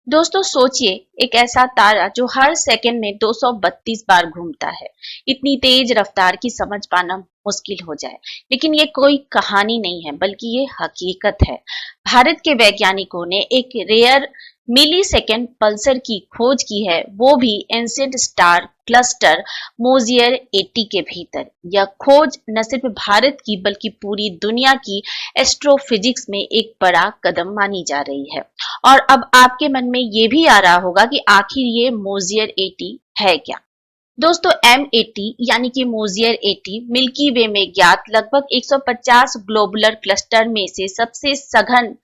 दोस्तों सोचिए, एक ऐसा तारा जो हर सेकंड में 232 बार घूमता है। इतनी तेज रफ्तार की समझ पाना मुश्किल हो जाए, लेकिन ये कोई कहानी नहीं है बल्कि ये हकीकत है। भारत के वैज्ञानिकों ने एक रेयर मिली सेकेंड पल्सर की खोज की है, वो भी एंशिएंट स्टार क्लस्टर मोजियर 80 के भीतर। यह खोज न सिर्फ भारत की बल्कि पूरी दुनिया की एस्ट्रोफिजिक्स में एक बड़ा कदम मानी जा रही है। और अब आपके मन में ये भी आ रहा होगा कि आखिर ये मोजियर 80 है क्या। दोस्तों M80 यानी कि मोजियर 80 मिल्की वे में ज्ञात लगभग 150 ग्लोबुलर क्लस्टर में से सबसे सघन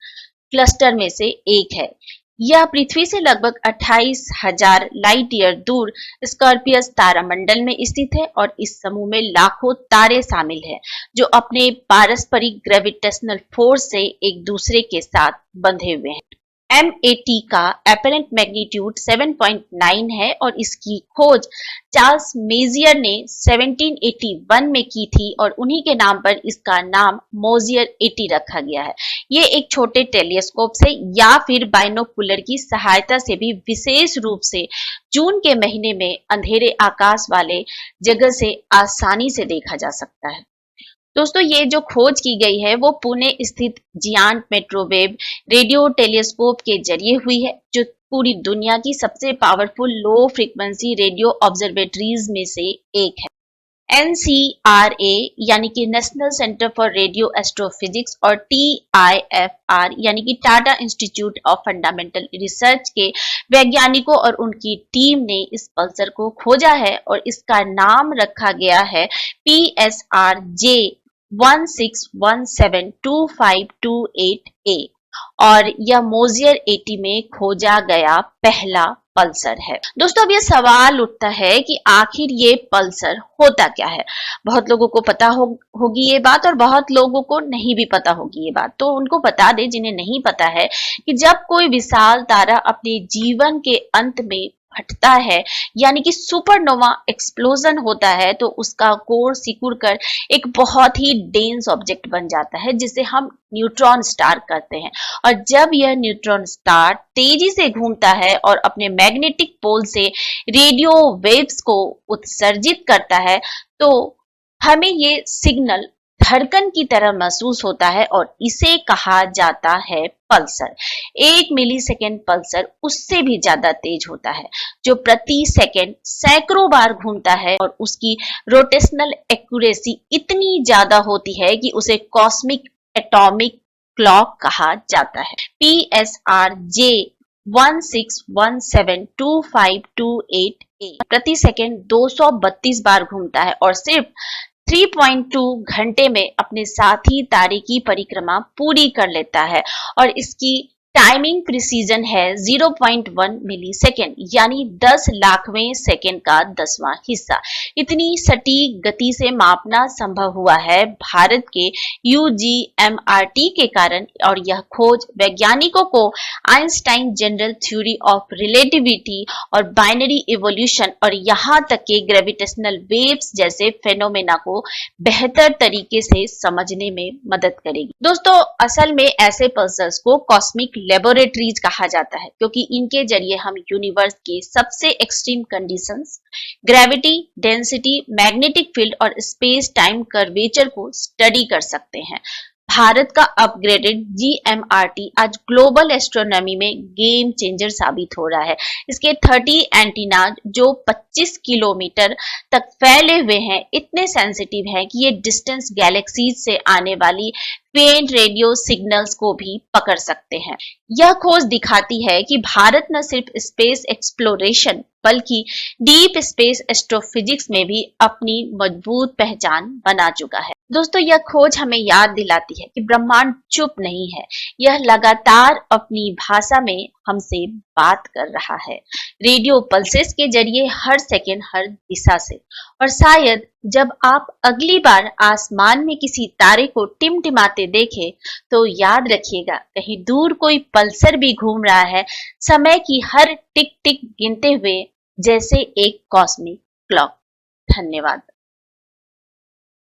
क्लस्टर में से एक है। यह पृथ्वी से लगभग 28,000 लाइट ईयर दूर स्कॉर्पियस तारामंडल में स्थित है और इस समूह में लाखों तारे शामिल हैं जो अपने पारस्परिक ग्रेविटेशनल फोर्स से एक दूसरे के साथ बंधे हुए हैं। M80 का एपरेंट मैग्नीट्यूड 7.9 है और इसकी खोज चार्ल्स मेजियर ने 1781 में की थी और उन्हीं के नाम पर इसका नाम मोजियर 80 रखा गया है। ये एक छोटे टेलीस्कोप से या फिर बाइनोकुलर की सहायता से भी विशेष रूप से जून के महीने में अंधेरे आकाश वाले जगह से आसानी से देखा जा सकता है। दोस्तों ये जो खोज की गई है वो पुणे स्थित जियांट मेट्रोवेव रेडियो टेलीस्कोप के जरिए हुई है, जो पूरी दुनिया की सबसे powerful low frequency radio observatories में से एक है। NCRA यानी कि national centre for radio astrophysics और TIFR यानी कि Tata institute of fundamental research के वैज्ञानिकों और उनकी टीम ने इस पल्सर को खोजा है और इसका नाम रखा गया है PSRJ 16172528A और यह मोजियर 80 में खोजा गया पहला पल्सर है। दोस्तों अब ये सवाल उठता है कि आखिर ये पल्सर होता क्या है। बहुत लोगों को पता होगी ये बात और बहुत लोगों को नहीं भी पता होगी ये बात, तो उनको बता दे जिन्हें नहीं पता है कि जब कोई विशाल तारा अपने जीवन के अंत में फटता है यानी कि सुपरनोवा एक्सप्लोजन होता है तो उसका कोर सिकुड़ कर एक बहुत ही डेंस ऑब्जेक्ट बन जाता है जिसे हम न्यूट्रॉन स्टार कहते हैं। और जब यह न्यूट्रॉन स्टार तेजी से घूमता है और अपने मैग्नेटिक पोल से रेडियो वेव्स को उत्सर्जित करता है तो हमें ये सिग्नल धड़कन की तरह महसूस होता है और इसे कहा जाता है पल्सर। 1 मिलीसेकेंड पल्सर उससे भी ज्यादा तेज होता है जो प्रति सेकेंड सैकड़ों बार घूमता है और उसकी रोटेशनल एक्यूरेसी इतनी ज्यादा होती है कि उसे कॉस्मिक एटॉमिक क्लॉक कहा जाता है। PSRJ 16172528A प्रति सेकेंड 232 बार घूमता है और सिर्फ 3.2 घंटे में अपने साथी तारे की परिक्रमा पूरी कर लेता है और इसकी टाइमिंग प्रिसीजन है 0.1 मिलीसेकेंड यानी 10 लाखवें सेकेंड का 10वां हिस्सा। इतनी सटीक गति से मापना संभव हुआ है भारत के UGMRT के कारण और यह खोज वैज्ञानिकों को Einstein general theory of relativity और बाइनरी इवोल्यूशन और यहाँ तक के ग्रेविटेशनल वेव्स जैसे फेनोमेना को बेहतर तरीके से समझने में मदद करेगी। दोस्तों असल में ऐसे पल्सर्स को कॉस्मिक लेबोरेटरीज कहा जाता है क्योंकि इनके जरिए हम यूनिवर्स के सबसे extreme conditions, gravity, density, magnetic field और स्पेस टाइम कर्वेचर को स्टडी कर सकते हैं। भारत का अपग्रेडेड GMRT आज ग्लोबल एस्ट्रोनॉमी में गेम चेंजर साबित हो रहा है। इसके 30 एंटीना जो 25 किलोमीटर तक फैले हुए हैं इतने सेंसिटिव हैं कि ये डिस्टेंस गैलेक्सीज से आने वाली फेंट रेडियो सिग्नल्स को भी पकड़ सकते हैं। यह खोज दिखाती है कि भारत न सिर्फ स्पेस एक्सप्लोरेशन बल्कि डीप स्पेस एस्ट्रोफिजिक्स में भी अपनी मजबूत पहचान बना चुका है। दोस्तों यह खोज हमें याद दिलाती है कि ब्रह्मांड चुप नहीं है, यह लगातार अपनी भाषा में हमसे बात कर रहा है, रेडियो पल्सेस के जरिए हर सेकेंड हर दिशा से। और शायद जब आप अगली बार आसमान में किसी तारे को टिमटिमाते देखें तो याद रखिएगा कहीं दूर कोई पल्सर भी घूम रहा है, समय की हर टिक टिक गिनते हुए जैसे एक कॉस्मिक क्लॉक। धन्यवाद।